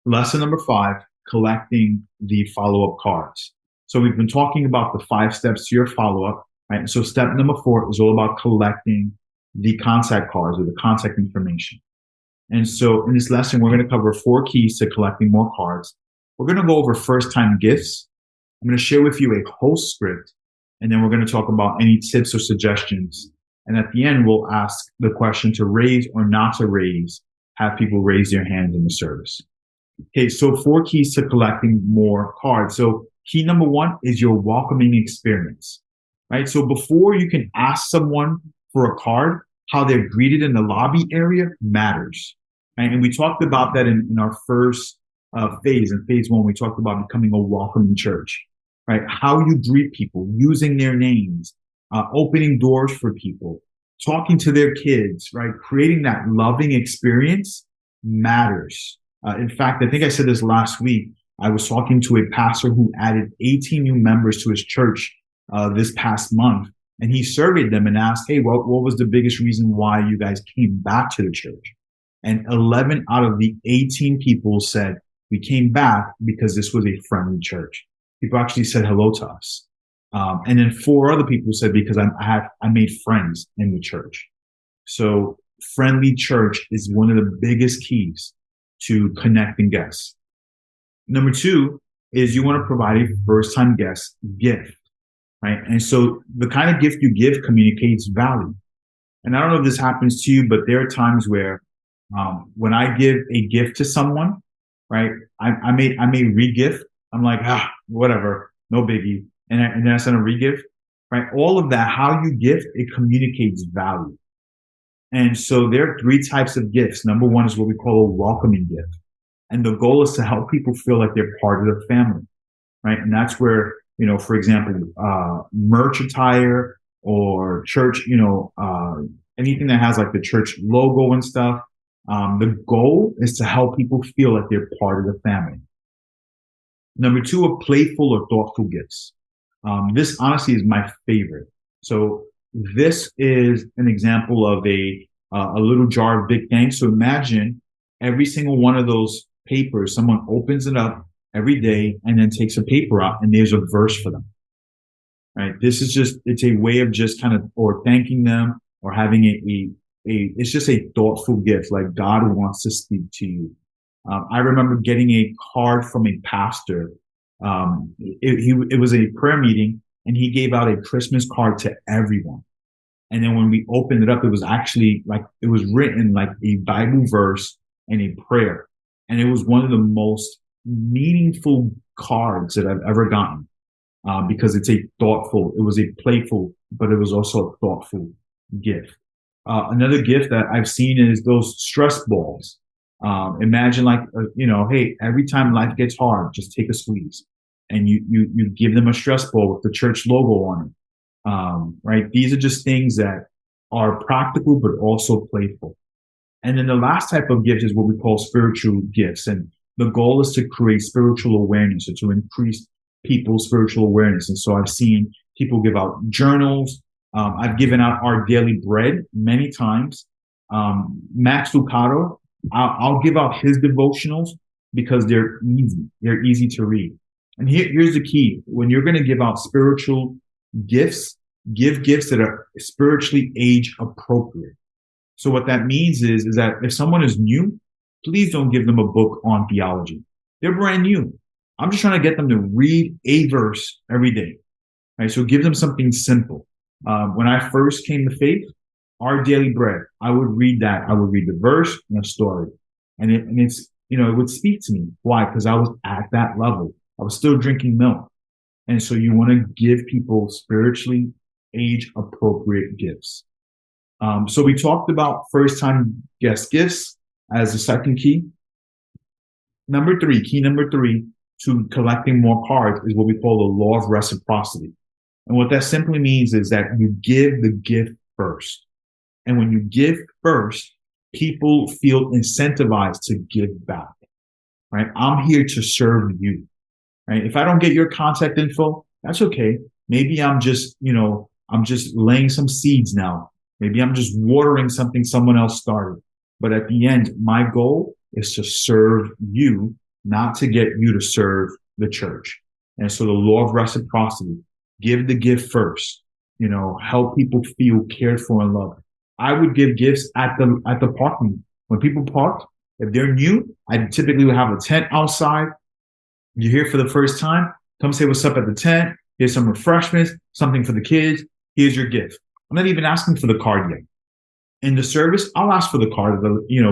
Lesson number 5, collecting the follow-up cards. So we've been talking about the 5 steps to your follow-up, right? So step number 4 is all about collecting the contact cards or the contact information. And so in this lesson, we're going to cover 4 keys to collecting more cards. We're going to go over first-time gifts. I'm going to share with you a whole script, and then we're going to talk about any tips or suggestions. And at the end, we'll ask the question to raise or not to raise, have people raise their hands in the service. Okay, so 4 keys to collecting more cards. So key number 1 is your welcoming experience, right? So before you can ask someone for a card, how they're greeted in the lobby area matters. Right? And we talked about that in our first phase. In phase 1, we talked about becoming a welcoming church, right? How you greet people, using their names, opening doors for people, talking to their kids, right? Creating that loving experience matters. In fact, I think I said this last week. I was talking to a pastor who added 18 new members to his church this past month. And he surveyed them and asked, hey, what was the biggest reason why you guys came back to the church? And 11 out of the 18 people said, we came back because this was a friendly church. People actually said hello to us. And then 4 other people said, because I made friends in the church. So friendly church is one of the biggest keys to connecting guests. Number 2 is you want to provide a first time guest gift, right? And so the kind of gift you give communicates value. And I don't know if this happens to you, but there are times where when I give a gift to someone, right, I may re-gift. I'm like, whatever, no biggie. And then I send a re-gift, right? All of that, how you gift, it communicates value. And so there are 3 types of gifts. Number 1 is what we call a welcoming gift. And the goal is to help people feel like they're part of the family, right? And that's where, for example, merch attire or church, anything that has like the church logo and stuff. The goal is to help people feel like they're part of the family. Number 2 are playful or thoughtful gifts. This honestly is my favorite. So this is an example of a little jar of big thanks. So imagine every single one of those papers, someone opens it up every day and then takes a paper out and there's a verse for them. Right? This is it's a way of just kind of, or thanking them or having it's just a thoughtful gift. Like God wants to speak to you. I remember getting a card from a pastor. It was a prayer meeting and he gave out a Christmas card to everyone. And then when we opened it up, it was actually like, it was written like a Bible verse and a prayer. And it was one of the most meaningful cards that I've ever gotten, because it was a playful, but it was also a thoughtful gift. Another gift that I've seen is those stress balls. Imagine like, hey, every time life gets hard, just take a squeeze and you give them a stress ball with the church logo on it. Right. These are just things that are practical, but also playful. And then the last type of gift is what we call spiritual gifts. And the goal is to create spiritual awareness or to increase people's spiritual awareness. And so I've seen people give out journals. I've given out Our Daily Bread many times. Max Lucado, I'll give out his devotionals because they're easy. They're easy to read. And here's the key. When you're going to give out spiritual gifts, give gifts that are spiritually age appropriate. So what that means is that if someone is new, please don't give them a book on theology. They're brand new. I'm just trying to get them to read a verse every day. Right? So give them something simple. When I first came to faith, Our Daily Bread, I would read that. I would read the verse and a story. And it's, it would speak to me. Why? Because I was at that level. I was still drinking milk. And so you want to give people spiritually age appropriate gifts. So we talked about first time guest gifts as the second key. Key number three to collecting more cards is what we call the law of reciprocity. And what that simply means is that you give the gift first. And when you give first, people feel incentivized to give back, right? I'm here to serve you, right? If I don't get your contact info, that's okay. Maybe I'm just laying some seeds now. Maybe I'm just watering something someone else started. But at the end, my goal is to serve you not to get you to serve the church. And so the law of reciprocity, give the gift first, help people feel cared for and loved. I would give gifts at the parking. When people park, if they're new, I typically would have a tent outside. You're here for the first time, come say what's up at the tent. Here's some refreshments, something for the kids. Here's your gift. I'm not even asking for the card yet. In the service, I'll ask for the card,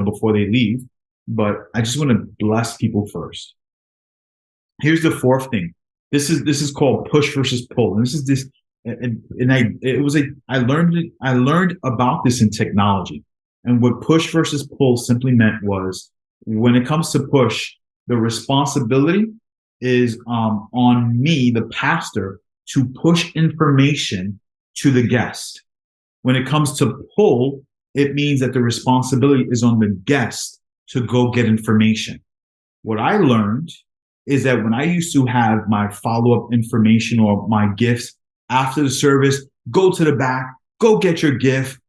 before they leave, but I just want to bless people first. Here's the fourth thing. This is called push versus pull, and this is this, and I learned about this in technology, and what push versus pull simply meant was when it comes to push, the responsibility is on me, the pastor, to push information to the guest. When it comes to pull, it means that the responsibility is on the guest to go get information. What I learned is that when I used to have my follow-up information or my gifts after the service, go to the back, go get your gift,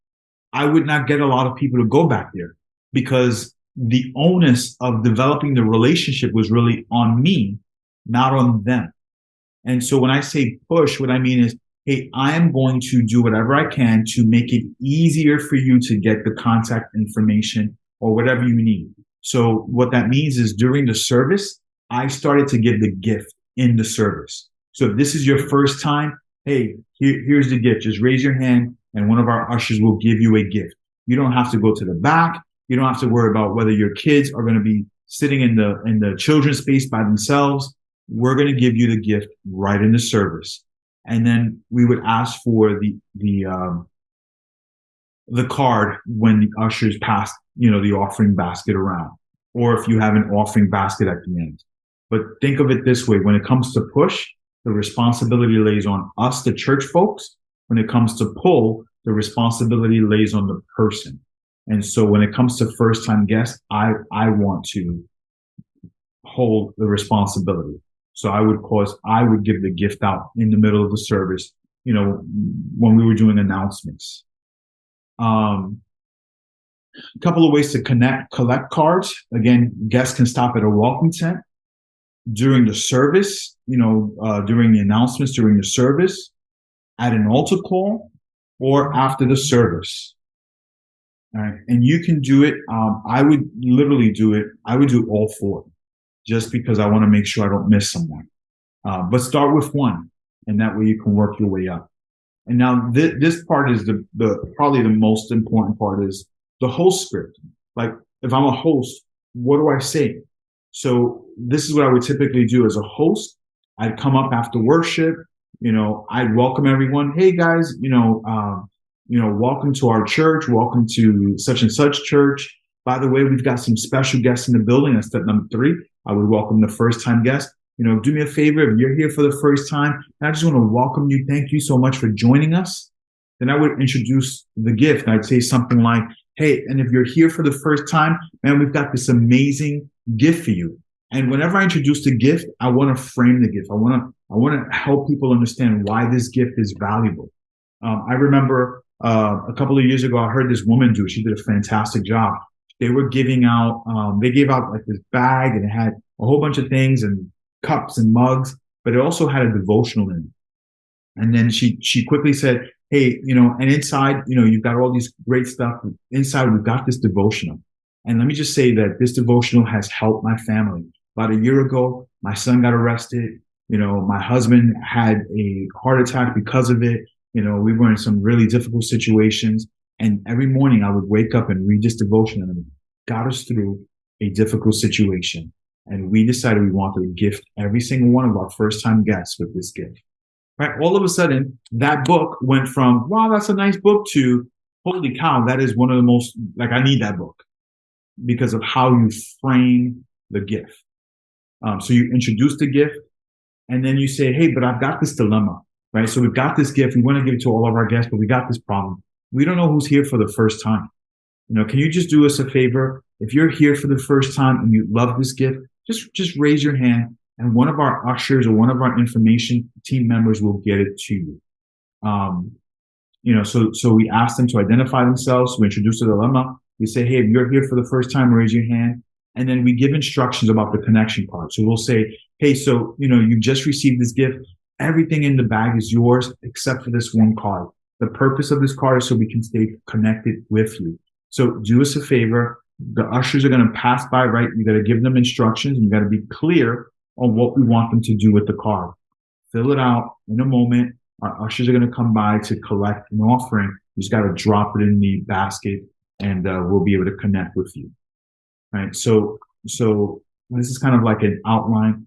I would not get a lot of people to go back there because the onus of developing the relationship was really on me, not on them. And so when I say push, what I mean is, hey, I am going to do whatever I can to make it easier for you to get the contact information or whatever you need. So what that means is during the service, I started to give the gift in the service. So if this is your first time, hey, here's the gift. Just raise your hand and one of our ushers will give you a gift. You don't have to go to the back. You don't have to worry about whether your kids are going to be sitting in the children's space by themselves. We're going to give you the gift right in the service. And then we would ask for the card when the ushers pass, the offering basket around, or if you have an offering basket at the end. But think of it this way. When it comes to push, the responsibility lays on us, the church folks. When it comes to pull, the responsibility lays on the person. And so when it comes to first time guests, I want to hold the responsibility. So I would give the gift out in the middle of the service, when we were doing announcements. A couple of ways to collect cards. Again, guests can stop at a welcome tent during the service, during the announcements, during the service, at an altar call, or after the service. All right. And you can do it. I would literally do it. I would do all four just because I want to make sure I don't miss someone. But start with one, and that way you can work your way up. And now this part is probably the most important part is the host script. Like if I'm a host, what do I say? So this is what I would typically do as a host. I'd come up after worship, I'd welcome everyone. Hey guys, welcome to our church. Welcome to such and such church. By the way, we've got some special guests in the building. That's step number 3. I would welcome the first time guest. Do me a favor. If you're here for the first time, I just want to welcome you. Thank you so much for joining us. Then I would introduce the gift. I'd say something like, hey, and if you're here for the first time, man, we've got this amazing gift for you. And whenever I introduce the gift, I want to frame the gift. I want to help people understand why this gift is valuable. I remember a couple of years ago, I heard this woman do it. She did a fantastic job. They were giving out, they gave out like this bag and it had a whole bunch of things and cups and mugs, but it also had a devotional in it. And then she quickly said, hey, and inside, you've got all these great stuff. Inside, we've got this devotional. And let me just say that this devotional has helped my family. About a year ago, my son got arrested. My husband had a heart attack because of it. We were in some really difficult situations. And every morning I would wake up and read this devotion and it got us through a difficult situation. And we decided we wanted to gift every single one of our first time guests with this gift. Right? All of a sudden, that book went from, wow, that's a nice book to, holy cow, that is one of the most, I need that book because of how you frame the gift. So you introduce the gift and then you say, hey, but I've got this dilemma, right? So we've got this gift. We want to give it to all of our guests, but we got this problem. We don't know who's here for the first time. Can you just do us a favor? If you're here for the first time and you love this gift, just raise your hand and one of our ushers or one of our information team members will get it to you. So we ask them to identify themselves. We introduce the dilemma. We say, hey, if you're here for the first time, raise your hand. And then we give instructions about the connection card. So we'll say, hey, so, you just received this gift. Everything in the bag is yours except for this one card. The purpose of this card is so we can stay connected with you. So do us a favor. The ushers are going to pass by, right? You got to give them instructions and you got to be clear on what we want them to do with the card. Fill it out in a moment. Our ushers are going to come by to collect an offering. You just got to drop it in the basket and we'll be able to connect with you. Right. So this is kind of like an outline.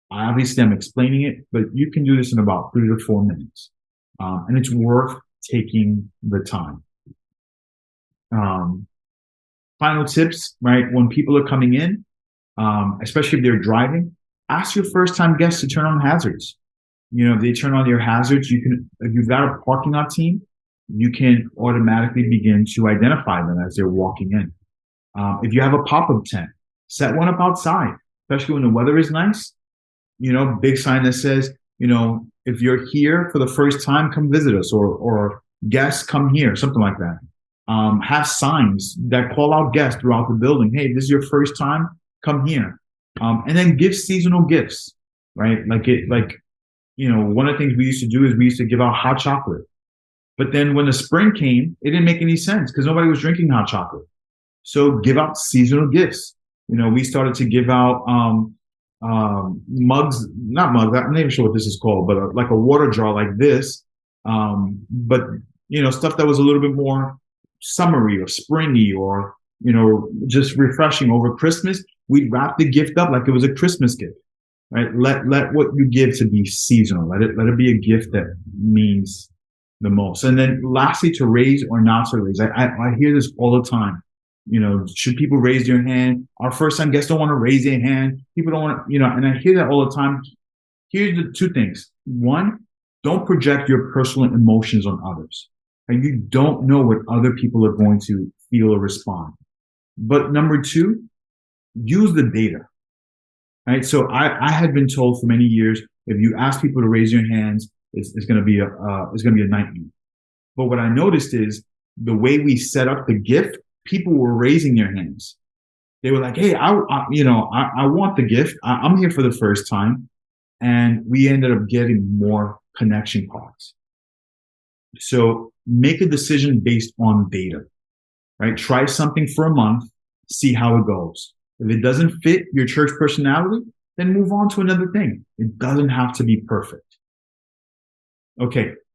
Obviously, I'm explaining it, but you can do this in about 3 to 4 minutes. And it's worth taking the time. Final tips, right? When people are coming in, especially if they're driving, ask your first time guests to turn on hazards. They turn on your hazards. If you've got a parking lot team, you can automatically begin to identify them as they're walking in. If you have a pop-up tent, set one up outside, especially when the weather is nice. Big sign that says, if you're here for the first time, come visit us, or guests come here, something like that. Have signs that call out guests throughout the building. Hey, this is your first time, come here. And then give seasonal gifts, right? One of the things we used to do is we used to give out hot chocolate. But then when the spring came, it didn't make any sense because nobody was drinking hot chocolate. So give out seasonal gifts. We started to give out mugs, not mugs. I'm not even sure what this is called, but like a water jar like this. But stuff that was a little bit more summery or springy or just refreshing over Christmas. We'd wrap the gift up like it was a Christmas gift, right? Let what you give to be seasonal. Let it be a gift that means the most. And then lastly, to raise or not to raise. I hear this all the time. Should people raise their hand? Our first time guests don't want to raise their hand. People don't want to, and I hear that all the time. Here's the two things. One, don't project your personal emotions on others. And you don't know what other people are going to feel or respond. But number two, use the data. Right. So I had been told for many years, if you ask people to raise their hands, it's going to be a nightmare. But what I noticed is the way we set up the gift, people were raising their hands. They were like, hey, I want the gift. I'm here for the first time. And we ended up getting more connection cards. So make a decision based on data, right? Try something for a month, see how it goes. If it doesn't fit your church personality, then move on to another thing. It doesn't have to be perfect. Okay.